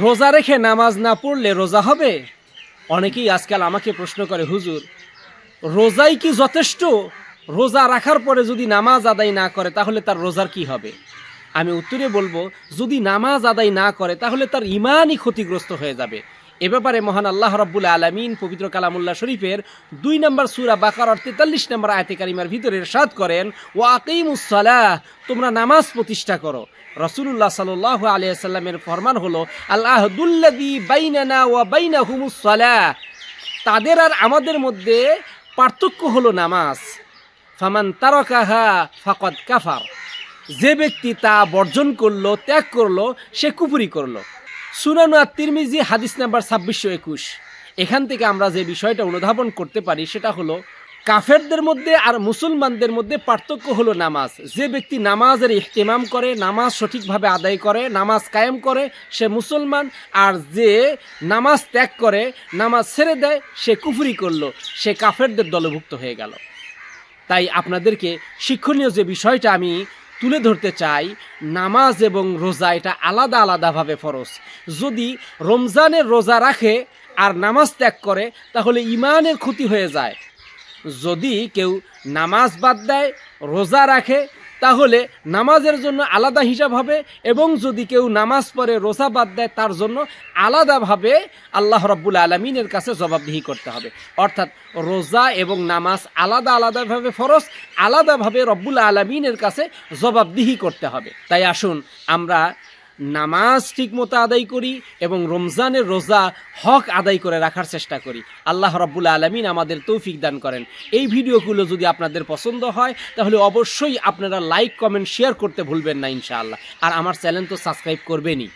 রোজা রেখে নামাজ না পড়লে রোজা হবে? অনেকেই আজকাল আমাকে প্রশ্ন করে, হুজুর রোজাই কি যথেষ্ট? রোজা রাখার পরে যদি নামাজ আদায় না করে তাহলে তার রোজার কি হবে? আমি উত্তরে বলবো, যদি নামাজ আদায় না করে তাহলে তার ঈমানই ক্ষতিগ্রস্ত হয়ে যাবে। এ ব্যাপারে মহান আল্লাহ রাব্বুল আলামিন পবিত্র কালামুল্লাহ শরীফের 2 নম্বর সূরা বাকারার 43 নম্বর আয়াতে কারিমার ভিতরে ইরশাদ করেন, ওয়া আকিমুস সালাহ, তোমরা নামাজ প্রতিষ্ঠা করো। রাসূলুল্লাহ সাল্লাল্লাহু আলাইহি ওয়াসাল্লামের ফরমান হলো, আল আহদুল্লাযী বাইনানা ওয়া বাইনাহুমুস সালাহ, তাদের আর আমাদের মধ্যে পার্থক্য হলো নামাজ। ফামান তারাকাহা ফাকাদ কাফার, যে ব্যক্তি তা বর্জন করলো, ত্যাগ করলো, সে কুফরি করলো। সুনান আত-তিরমিজি হাদিস নাম্বার 2621। এখান থেকে আমরা যে বিষয়টা অনুধাবন করতে পারি সেটা হলো, কাফেরদের মধ্যে আর মুসলমানদের মধ্যে পার্থক্য হলো নামাজ। যে ব্যক্তি নামাজের ইহতিমাম করে, নামাজ সঠিকভাবে আদায় করে, নামাজ কায়েম করে, সে মুসলমান। আর যে নামাজ ত্যাগ করে, নামাজ ছেড়ে দেয়, সে কুফরি করলো, সে কাফেরদের দলভুক্ত হয়ে গেল। তাই আপনাদেরকে শিক্ষণীয় যে বিষয়টা আমি তুলে ধরতে চাই, নামাজ এবং রোজা এটা আলাদা আলাদাভাবে ফরজ। যদি রমজানের রোজা রাখে আর নামাজ ত্যাগ করে তাহলে ঈমানের ক্ষতি হয়ে যায়। যদি কেউ নামাজ বাদ দেয়, রোজা রাখে, তাহলে নামাজের জন্য আলাদা হিসাব হবে, এবং যদি কেউ নামাজ পড়ে রোজা বাদ দেয় তার জন্য আলাদাভাবে আল্লাহ রাব্বুল আলামিনের কাছে জবাবদিহি করতে হবে। অর্থাৎ রোজা এবং নামাজ আলাদা আলাদাভাবে ফরজ, আলাদাভাবে রব্বুল আলামিনের কাছে জবাবদিহি করতে হবে। তাই আসুন আমরা নামাজ ঠিকমতো আদায় করি এবং রমজানের রোজা হক আদায় করে রাখার চেষ্টা করি। আল্লাহ রাব্বুল আলামিন আমাদের তৌফিক দান করেন। এই ভিডিওগুলো যদি আপনাদের পছন্দ হয় তাহলে অবশ্যই আপনারা লাইক, কমেন্ট, শেয়ার করতে ভুলবেন না ইনশাআল্লাহ। আর আমার চ্যানেল তো সাবস্ক্রাইব করবেনই।